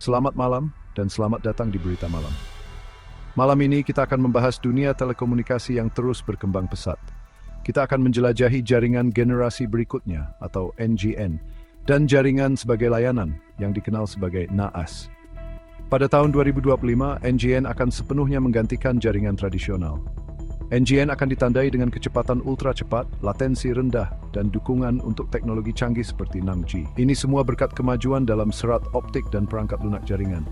Selamat malam dan selamat datang di Berita Malam. Malam ini kita akan membahas dunia telekomunikasi yang terus berkembang pesat. Kita akan menjelajahi jaringan generasi berikutnya atau NGN dan jaringan sebagai layanan yang dikenal sebagai NAS. Pada tahun 2025, NGN akan sepenuhnya menggantikan jaringan tradisional. NGN akan ditandai dengan kecepatan ultra cepat, latensi rendah, dan dukungan untuk teknologi canggih seperti 6G. Ini semua berkat kemajuan dalam serat optik dan perangkat lunak jaringan.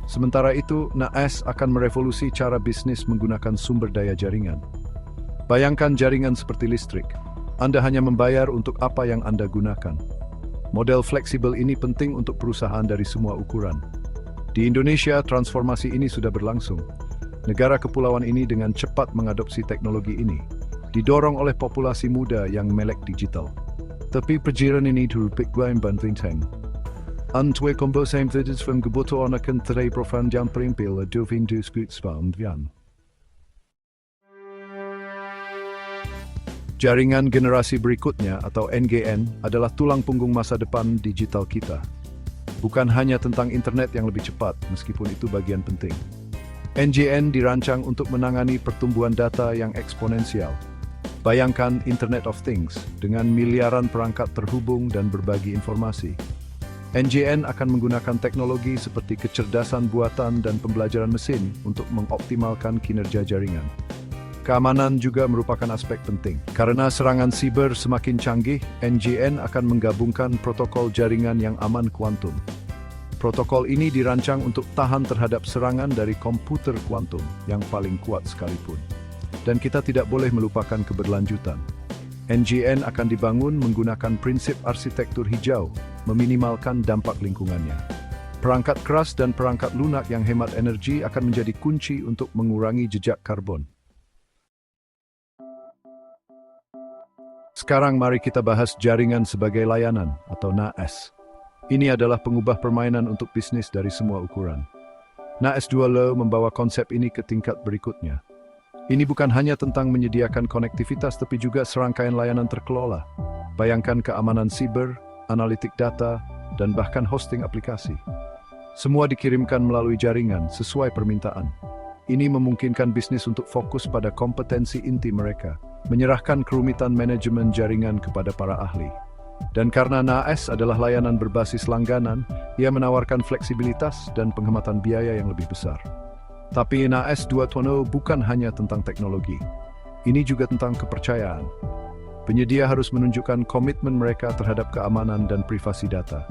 Sementara itu, NAS akan merevolusi cara bisnis menggunakan sumber daya jaringan. Bayangkan jaringan seperti listrik. Anda hanya membayar untuk apa yang Anda gunakan. Model fleksibel ini penting untuk perusahaan dari semua ukuran. Di Indonesia, transformasi ini sudah berlangsung. Negara kepulauan ini dengan cepat mengadopsi teknologi ini, didorong oleh populasi muda yang melek digital. Tapi perjiran ini terupiklah banting. Antwe kombo same vidas from gebuto onakan terai profan jam perimpil adovin du skutspound vian. Jaringan generasi berikutnya atau NGN adalah tulang punggung masa depan digital kita. Bukan hanya tentang internet yang lebih cepat, meskipun itu bagian penting. NGN dirancang untuk menangani pertumbuhan data yang eksponensial. Bayangkan Internet of Things dengan miliaran perangkat terhubung dan berbagi informasi. NGN akan menggunakan teknologi seperti kecerdasan buatan dan pembelajaran mesin untuk mengoptimalkan kinerja jaringan. Keamanan juga merupakan aspek penting. Karena serangan siber semakin canggih, NGN akan menggabungkan protokol jaringan yang aman kuantum. Protokol ini dirancang untuk tahan terhadap serangan dari komputer kuantum yang paling kuat sekalipun. Dan kita tidak boleh melupakan keberlanjutan. NGN akan dibangun menggunakan prinsip arsitektur hijau, meminimalkan dampak lingkungannya. Perangkat keras dan perangkat lunak yang hemat energi akan menjadi kunci untuk mengurangi jejak karbon. Sekarang mari kita bahas jaringan sebagai layanan atau NAS. Ini adalah pengubah permainan untuk bisnis dari semua ukuran. NAS 2.0 membawa konsep ini ke tingkat berikutnya. Ini bukan hanya tentang menyediakan konektivitas tapi juga serangkaian layanan terkelola. Bayangkan keamanan siber, analitik data, dan bahkan hosting aplikasi. Semua dikirimkan melalui jaringan sesuai permintaan. Ini memungkinkan bisnis untuk fokus pada kompetensi inti mereka, menyerahkan kerumitan manajemen jaringan kepada para ahli. Dan karena NAS adalah layanan berbasis langganan, ia menawarkan fleksibilitas dan penghematan biaya yang lebih besar. Tapi NAS 2.0 bukan hanya tentang teknologi. Ini juga tentang kepercayaan. Penyedia harus menunjukkan komitmen mereka terhadap keamanan dan privasi data.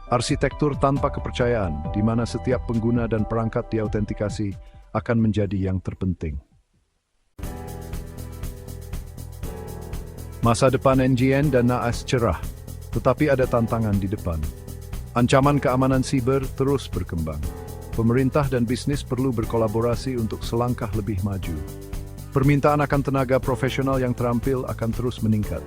Arsitektur tanpa kepercayaan, di mana setiap pengguna dan perangkat diautentikasi, akan menjadi yang terpenting. Masa depan NGN dan NAS cerah, tetapi ada tantangan di depan. Ancaman keamanan siber terus berkembang. Pemerintah dan bisnis perlu berkolaborasi untuk selangkah lebih maju. Permintaan akan tenaga profesional yang terampil akan terus meningkat.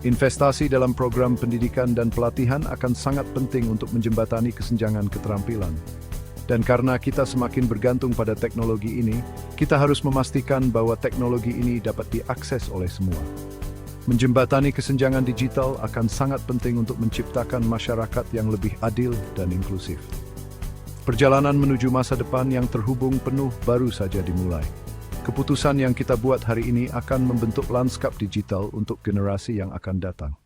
Investasi dalam program pendidikan dan pelatihan akan sangat penting untuk menjembatani kesenjangan keterampilan. Dan karena kita semakin bergantung pada teknologi ini, kita harus memastikan bahwa teknologi ini dapat diakses oleh semua. Menjembatani kesenjangan digital akan sangat penting untuk menciptakan masyarakat yang lebih adil dan inklusif. Perjalanan menuju masa depan yang terhubung penuh baru saja dimulai. Keputusan yang kita buat hari ini akan membentuk lanskap digital untuk generasi yang akan datang.